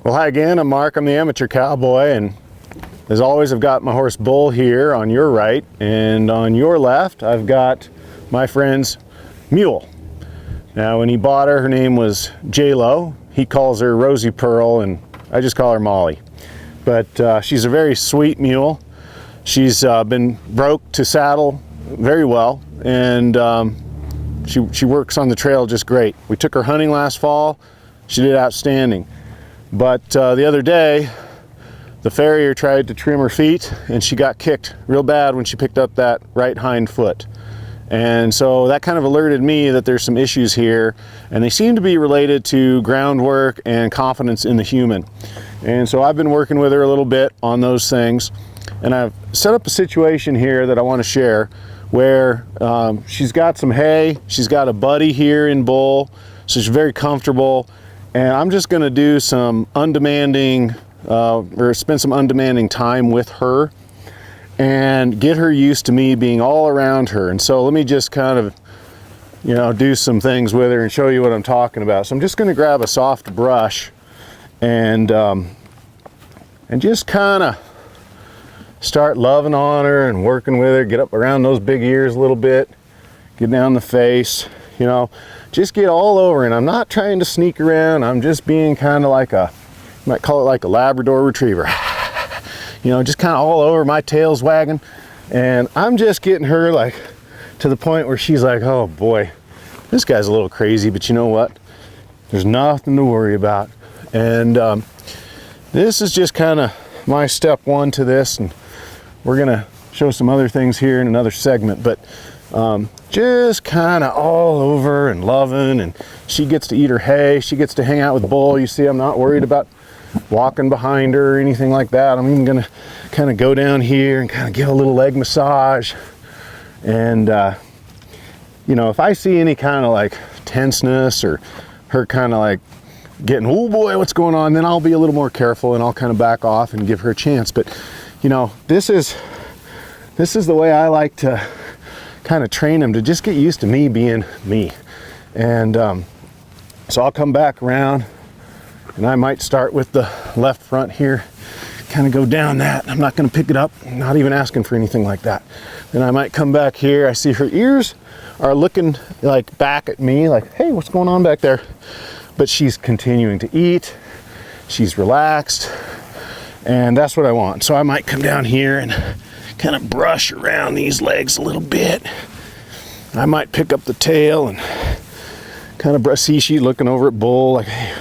Well, hi again, I'm Mark, I'm the amateur cowboy, and as always I've got my horse Bull here on your right, and on your left I've got my friend's Mule. Now when he bought her, her name was J-Lo. He calls her Rosie Pearl and I just call her Molly. But she's a very sweet mule. She's been broke to saddle very well, and she works on the trail just great. We took her hunting last fall. She did outstanding. But the other day, the farrier tried to trim her feet and she got kicked real bad when she picked up that right hind foot. And so that kind of alerted me that there's some issues here, and they seem to be related to groundwork and confidence in the human. And so I've been working with her a little bit on those things, and I've set up a situation here that I want to share where she's got some hay, she's got a buddy here in Bull, so she's very comfortable. And I'm just going to do some undemanding, or spend some undemanding time with her and get her used to me being all around her. And so let me just kind of, do some things with her and show you what I'm talking about. So I'm just going to grab a soft brush and just kind of start loving on her and working with her, get up around those big ears a little bit, get down the face, just get all over. And I'm not trying to sneak around. I'm just being kind of like you might call it like a Labrador retriever. Just kind of all over, my tail's wagging. And I'm just getting her like to the point where she's like, oh boy, this guy's a little crazy, but you know what? There's nothing to worry about. And this is just kind of my step one to this. And we're gonna show some other things here in another segment, but just kind of all over and loving, and she gets to eat her hay, she gets to hang out with Bull. You see, I'm not worried about walking behind her or anything like that. I'm even gonna kind of go down here and kind of give a little leg massage. And if I see any kind of like tenseness or her kind of like getting, oh boy, what's going on, then I'll be a little more careful and I'll kind of back off and give her a chance. But this is the way I like to kind of train them, to just get used to me being me. And so I'll come back around and I might start with the left front here, kind of go down that. I'm not going to pick it up, I'm not even asking for anything like that. Then I might come back here. I see her ears are looking like back at me, like, hey, what's going on back there? But she's continuing to eat, she's relaxed, and that's what I want. So I might come down here and kind of brush around these legs a little bit. I might pick up the tail and kind of brush. See, she's looking over at Bull like, hey,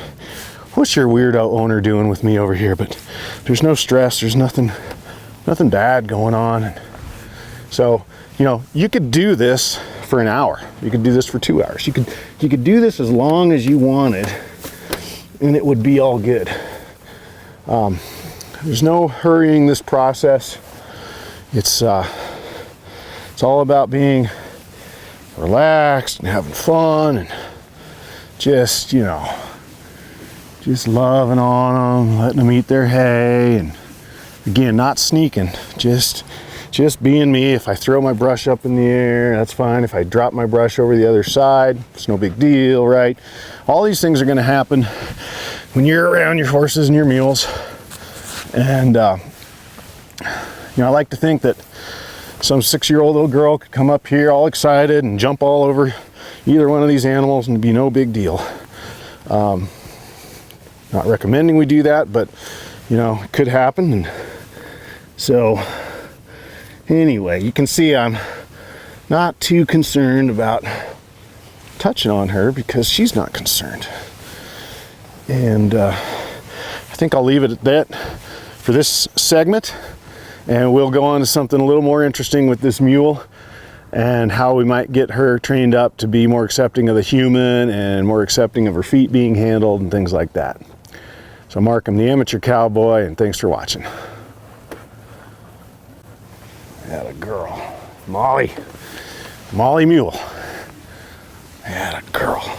what's your weirdo owner doing with me over here? But there's no stress, there's nothing bad going on. And so, you could do this for an hour. You could do this for 2 hours. You could do this as long as you wanted, and it would be all good. There's no hurrying this process. It's all about being relaxed and having fun and just loving on them, letting them eat their hay, and again, not sneaking, just being me. If I throw my brush up in the air, that's fine. If I drop my brush over the other side, it's no big deal, right? All these things are going to happen when you're around your horses and your mules. And I like to think that some 6-year-old little girl could come up here all excited and jump all over either one of these animals and it'd be no big deal. Not recommending we do that, but it could happen. And so anyway, you can see I'm not too concerned about touching on her because she's not concerned. And I think I'll leave it at that for this segment, and we'll go on to something a little more interesting with this mule and how we might get her trained up to be more accepting of the human and more accepting of her feet being handled and things like that. So Mark, I'm the amateur cowboy, and thanks for watching. Atta girl. Molly Mule. Atta girl.